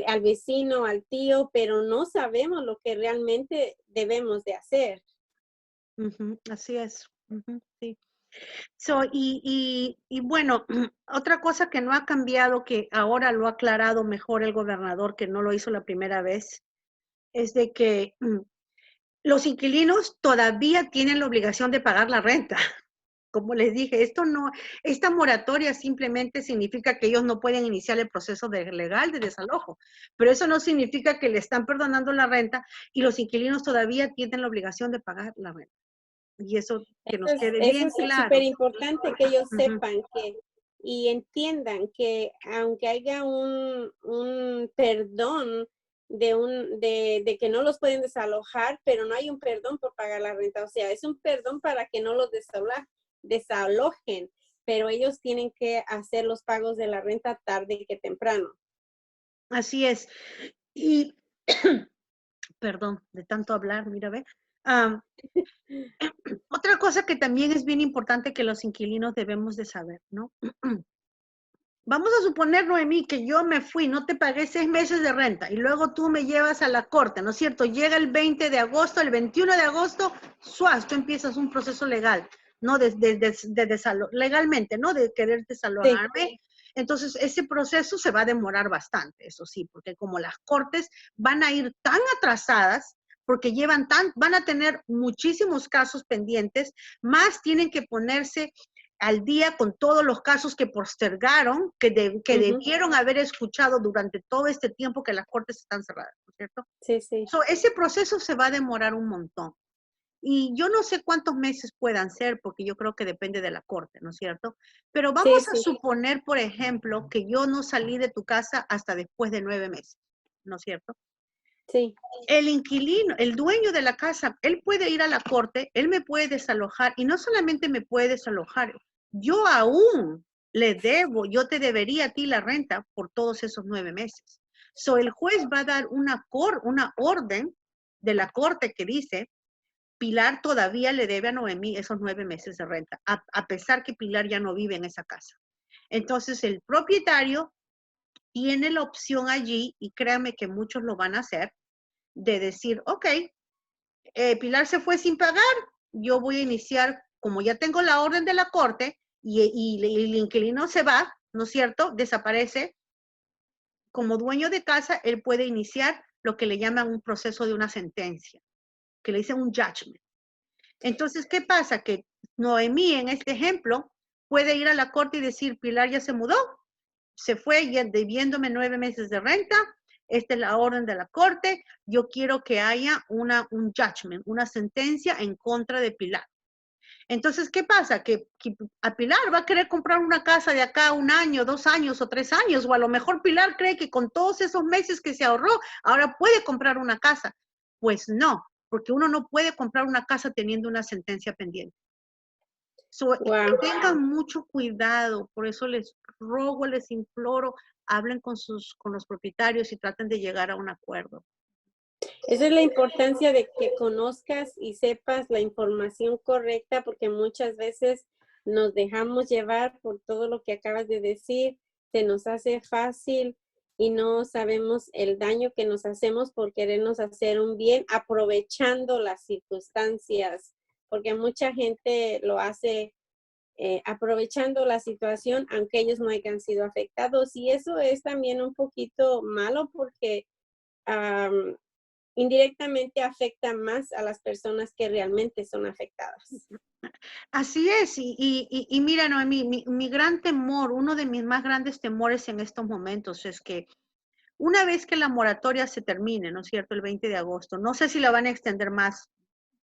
al vecino, al tío, pero no sabemos lo que realmente debemos de hacer. Así es. Sí. So, y bueno, otra cosa que no ha cambiado, que ahora lo ha aclarado mejor el gobernador, que no lo hizo la primera vez, es de que los inquilinos todavía tienen la obligación de pagar la renta. Como les dije, esta moratoria simplemente significa que ellos no pueden iniciar el proceso legal de desalojo, pero eso no significa que le están perdonando la renta y los inquilinos todavía tienen la obligación de pagar la renta. Y eso que nos quede Eso bien es súper claro. importante que ellos Ujú. sepan y entiendan que aunque haya un perdón de que no los pueden desalojar, pero no hay un perdón por pagar la renta. O sea, es un perdón para que no los desalojen, pero ellos tienen que hacer los pagos de la renta tarde que temprano. Así es. Y, perdón, de tanto hablar, mira, ve. Am, Otra cosa que también es bien importante que los inquilinos debemos de saber, ¿no? Vamos a suponer, Noemí, que yo me fui, no te pagué 6 meses de renta y luego tú me llevas a la corte, ¿no es cierto? Llega el 20 de agosto, el 21 de agosto, ¡suaz! Tú empiezas un proceso legal, ¿no? Legalmente, ¿no? De querer Sí. desalojarme. Entonces, ese proceso se va a demorar bastante, eso sí, porque como las cortes van a ir tan atrasadas, porque van a tener muchísimos casos pendientes, más tienen que ponerse al día con todos los casos que postergaron, que Ujú. debieron haber escuchado durante todo este tiempo que las cortes están cerradas, ¿no es cierto? Sí, sí. So, ese proceso se va a demorar un montón. Y yo no sé cuántos meses puedan ser, porque yo creo que depende de la corte, ¿no es cierto? Pero Sí, vamos a sí. suponer, por ejemplo, que yo no salí de tu casa hasta después de 9 meses, ¿no es cierto? Sí. El inquilino, el dueño de la casa, él puede ir a la corte, él me puede desalojar y no solamente me puede desalojar, yo aún yo te debería a ti la renta por todos esos 9 meses. So, el juez va a dar una orden de la corte que dice, Pilar todavía le debe a Noemí esos 9 meses de renta, a pesar que Pilar ya no vive en esa casa. Entonces, el propietario tiene la opción allí, y créanme que muchos lo van a hacer, de decir, ok, Pilar se fue sin pagar, yo voy a iniciar, como ya tengo la orden de la corte y el inquilino se va, ¿no es cierto? Desaparece, como dueño de casa, él puede iniciar lo que le llaman un proceso de una sentencia, que le dicen un judgment. Entonces, ¿qué pasa? Que Noemí, en este ejemplo, puede ir a la corte y decir, Pilar ya se mudó, se fue ya debiéndome 9 meses de renta, esta es la orden de la corte, yo quiero que haya un judgment, una sentencia en contra de Pilar. Entonces, ¿qué pasa? Que a Pilar va a querer comprar una casa de acá 1 año, 2 años o 3 años, o a lo mejor Pilar cree que con todos esos meses que se ahorró, ahora puede comprar una casa. Pues no, porque uno no puede comprar una casa teniendo una sentencia pendiente. Wow. Tengan mucho cuidado, por eso les rogo, les imploro, hablen con los propietarios y traten de llegar a un acuerdo. Esa es la importancia de que conozcas y sepas la información correcta, porque muchas veces nos dejamos llevar por todo lo que acabas de decir, se nos hace fácil y no sabemos el daño que nos hacemos por querernos hacer un bien, aprovechando las circunstancias, porque mucha gente lo hace aprovechando la situación, aunque ellos no hayan sido afectados. Y eso es también un poquito malo porque indirectamente afecta más a las personas que realmente son afectadas. Así es, y mira, Noemí, mi gran temor, uno de mis más grandes temores en estos momentos es que una vez que la moratoria se termine, ¿no es cierto?, el 20 de agosto, no sé si la van a extender más,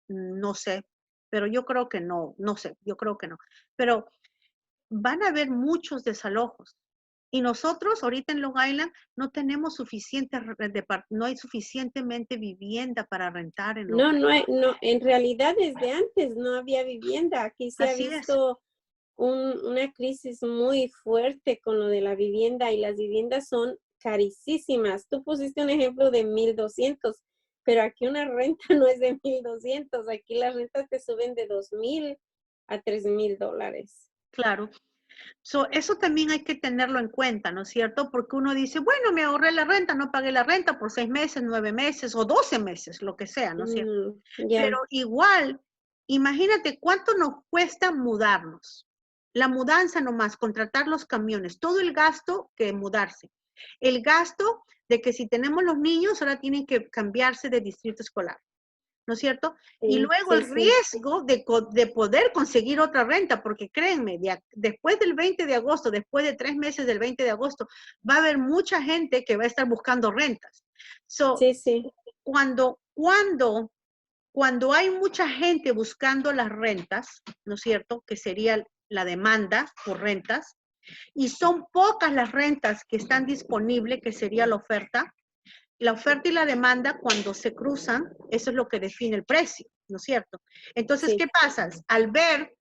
no sé, pero yo creo que no, no sé, yo creo que no, pero van a haber muchos desalojos. Y nosotros ahorita en Long Island no tenemos no hay suficientemente vivienda para rentar en Long No, Island. no, en realidad desde antes no había vivienda. Aquí se ha Así es, visto una crisis muy fuerte con lo de la vivienda y las viviendas son carísimas. Tú pusiste un ejemplo de 1,200, pero aquí una renta no es de 1,200. Aquí las rentas te suben de 2,000 a $3,000. claro. Eso también hay que tenerlo en cuenta, ¿no es cierto? Porque uno dice, bueno, me ahorré la renta, no pagué la renta por 6 meses, 9 meses o 12 meses, lo que sea, ¿no es cierto? Ya. Pero igual, imagínate cuánto nos cuesta mudarnos. La mudanza nomás, contratar los camiones, todo el gasto que mudarse. El gasto de que si tenemos los niños, ahora tienen que cambiarse de distrito escolar, ¿no es cierto? Y Sí, luego el sí, sí. riesgo de poder conseguir otra renta, porque créanme, después del 20 de agosto, después de 3 meses del 20 de agosto, va a haber mucha gente que va a estar buscando rentas. Sí, sí. Cuando, cuando, cuando hay mucha gente buscando las rentas, ¿no es cierto? Que sería la demanda por rentas, y son pocas las rentas que están disponibles, que sería la oferta y la demanda cuando se cruzan, eso es lo que define el precio, ¿no es cierto? Entonces, Sí. ¿qué pasa? Al ver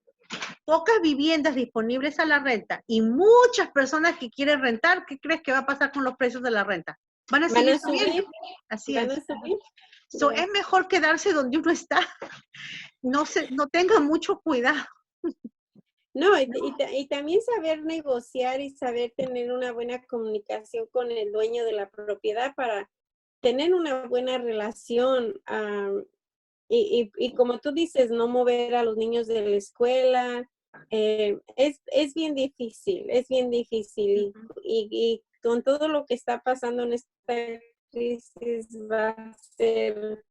pocas viviendas disponibles a la renta y muchas personas que quieren rentar, ¿qué crees que va a pasar con los precios de la renta? Van a ¿Van seguir a subiendo. subir? Así ¿Van es. a subir? Es Ya. mejor quedarse donde uno está. No tenga mucho cuidado. No, y también saber negociar y saber tener una buena comunicación con el dueño de la propiedad para tener una buena relación. Y como tú dices, no mover a los niños de la escuela. Es bien difícil, es bien difícil. Y con todo lo que está pasando en esta crisis va a ser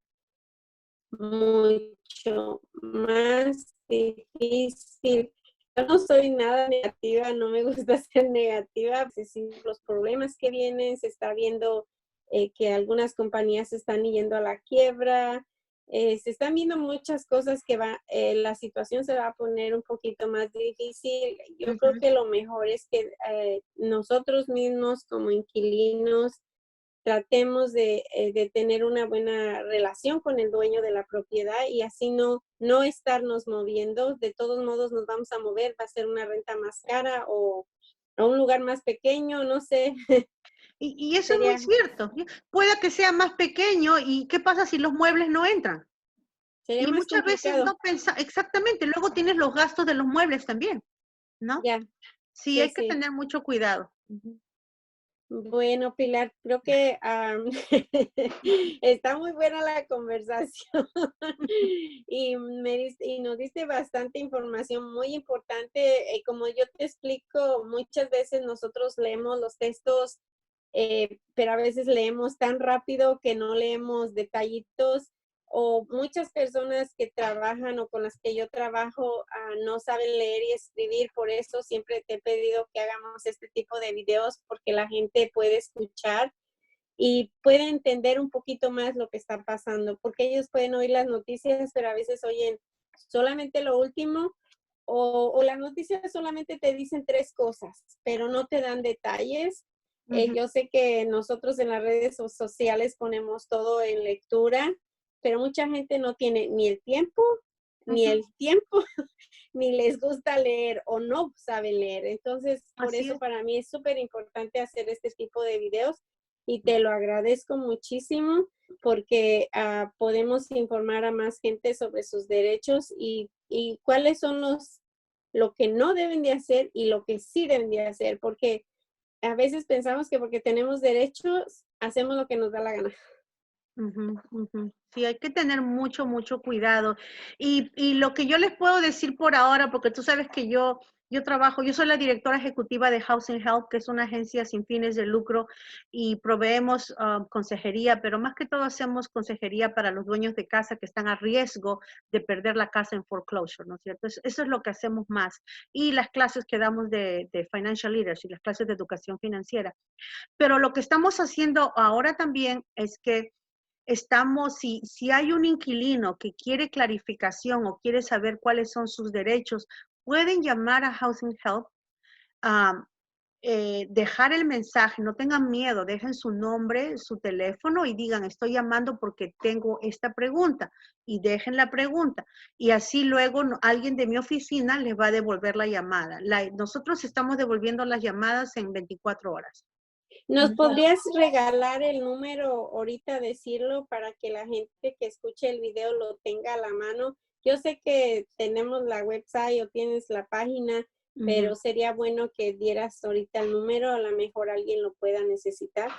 mucho más difícil. Yo no soy nada negativa, no me gusta ser negativa, pues sí, los problemas que vienen, se está viendo que algunas compañías están yendo a la quiebra, se están viendo muchas cosas que la situación se va a poner un poquito más difícil. Yo creo que lo mejor es que nosotros mismos como inquilinos tratemos de tener una buena relación con el dueño de la propiedad y así no estarnos moviendo. De todos modos nos vamos a mover, va a ser una renta más cara o a un lugar más pequeño, no sé. Y eso es muy Sería, cierto. Puede que sea más pequeño y ¿qué pasa si los muebles no entran? sería Y más muchas veces complicado. no pensa exactamente, luego tienes los gastos de los muebles también, ¿no? Ya, Sí, sí, hay que sí. tener mucho cuidado. Bueno, Pilar, creo que está muy buena la conversación y nos diste bastante información muy importante. Como yo te explico, muchas veces nosotros leemos los textos pero a veces leemos tan rápido que no leemos detallitos, o muchas personas que trabajan o con las que yo trabajo no saben leer y escribir. Por eso siempre te he pedido que hagamos este tipo de videos, porque la gente puede escuchar y puede entender un poquito más lo que está pasando, porque ellos pueden oír las noticias, pero a veces oyen solamente lo último, o las noticias solamente te dicen tres cosas, pero no te dan detalles. Ujú. Yo sé que nosotros en las redes sociales ponemos todo en lectura, pero mucha gente no tiene ni el tiempo, ni Ujú. el tiempo, ni les gusta leer o no saben leer. Entonces, por Así eso es. para mí es súper importante hacer este tipo de videos y te lo agradezco muchísimo porque podemos informar a más gente sobre sus derechos y cuáles son lo que no deben de hacer y lo que sí deben de hacer, porque a veces pensamos que porque tenemos derechos, hacemos lo que nos da la gana. Ujú, ujú. Sí, hay que tener mucho, mucho cuidado. Y lo que yo les puedo decir por ahora, porque tú sabes que yo trabajo, yo soy la directora ejecutiva de Housing Help, que es una agencia sin fines de lucro y proveemos consejería, pero más que todo hacemos consejería para los dueños de casa que están a riesgo de perder la casa en foreclosure, ¿no es cierto? Eso es lo que hacemos más. Y las clases que damos de Financial Leadership, las clases de educación financiera. Pero lo que estamos haciendo ahora también es que si hay un inquilino que quiere clarificación o quiere saber cuáles son sus derechos, pueden llamar a Housing Help, ah, dejar el mensaje, no tengan miedo, dejen su nombre, su teléfono y digan, estoy llamando porque tengo esta pregunta y dejen la pregunta. Y así luego alguien de mi oficina les va a devolver la llamada. Nosotros estamos devolviendo las llamadas en 24 horas. ¿Nos podrías regalar el número ahorita, decirlo, para que la gente que escuche el video lo tenga a la mano? Yo sé que tenemos la website o tienes la página, Ujú. pero sería bueno que dieras ahorita el número, a lo mejor alguien lo pueda necesitar.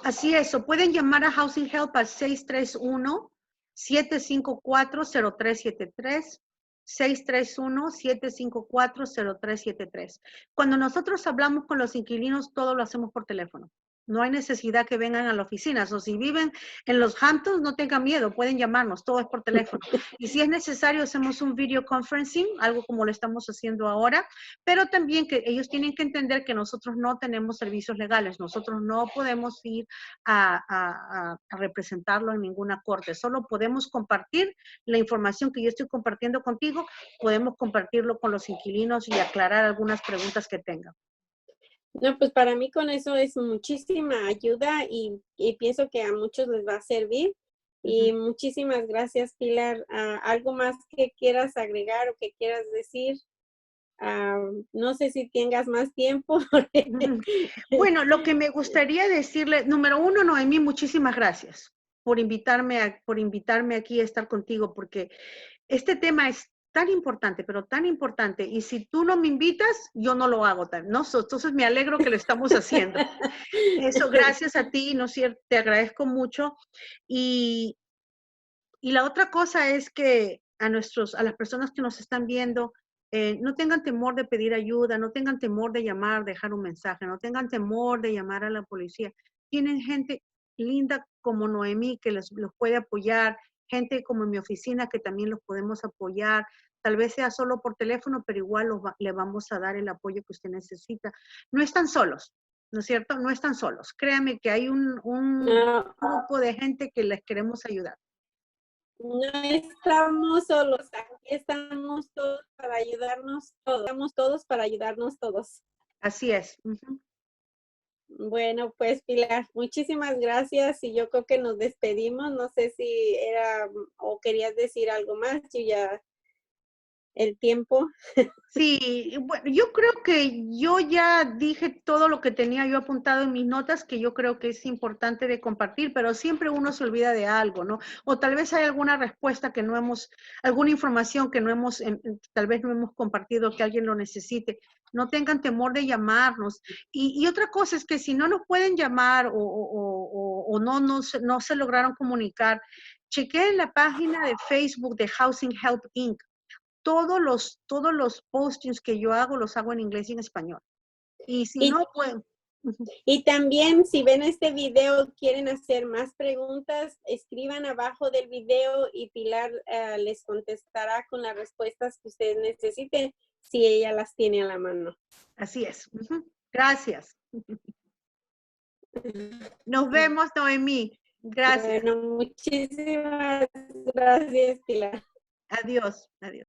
Así es, o pueden llamar a Housing Help al 631-754-0373, 631-754-0373. Cuando nosotros hablamos con los inquilinos, todo lo hacemos por teléfono. No hay necesidad que vengan a la oficina. O si viven en los Hamptons, no tengan miedo, pueden llamarnos, todo es por teléfono. Y si es necesario, hacemos un video conferencing, algo como lo estamos haciendo ahora, pero también que ellos tienen que entender que nosotros no tenemos servicios legales, nosotros no podemos ir a representarlo en ninguna corte, solo podemos compartir la información que yo estoy compartiendo contigo, podemos compartirlo con los inquilinos y aclarar algunas preguntas que tengan. No, pues para mí con eso es muchísima ayuda y pienso que a muchos les va a servir. Ujú. Y muchísimas gracias, Pilar. ¿Algo más que quieras agregar o que quieras decir? No sé si tengas más tiempo. Ujú. Bueno, lo que me gustaría decirle, número uno, Noemí, muchísimas gracias por invitarme aquí a estar contigo, porque este tema es tan importante, pero tan importante, y si tú no me invitas, yo no lo hago, ¿no? Entonces me alegro que lo estamos haciendo. Eso, gracias a ti, ¿no es cierto? Te agradezco mucho. Y, y la otra cosa es que a las personas que nos están viendo, no tengan temor de pedir ayuda, no tengan temor de llamar, dejar un mensaje, no tengan temor de llamar a la policía. Tienen gente linda como Noemí que los puede apoyar, gente como en mi oficina que también los podemos apoyar. Tal vez sea solo por teléfono, pero igual le vamos a dar el apoyo que usted necesita. No están solos, ¿no es cierto? No están solos. Créame que hay un No, grupo de gente que les queremos ayudar. no estamos solos, aquí estamos todos para ayudarnos todos. Estamos todos para ayudarnos todos. Así es. Ujú. Bueno, pues Pilar, muchísimas gracias y yo creo que nos despedimos. No sé si era o querías decir algo más, yo ya el tiempo. Sí, bueno, yo creo que yo ya dije todo lo que tenía yo apuntado en mis notas, que yo creo que es importante de compartir, pero siempre uno se olvida de algo, ¿no? O tal vez hay alguna respuesta que no hemos, alguna información que no hemos, tal vez no hemos compartido, que alguien lo necesite. No tengan temor de llamarnos. Y otra cosa es que si no nos pueden llamar o no se lograron comunicar, chequeen la página de Facebook de Housing Help Inc. Todos los postings que yo hago los hago en inglés y en español. Y si Y no, pues, Y también si ven este video, quieren hacer más preguntas, escriban abajo del video y Pilar les contestará con las respuestas que ustedes necesiten si ella las tiene a la mano. Así es. Gracias. Nos vemos, Noemí. Gracias. Bueno, muchísimas gracias, Pilar. Adiós. Adiós.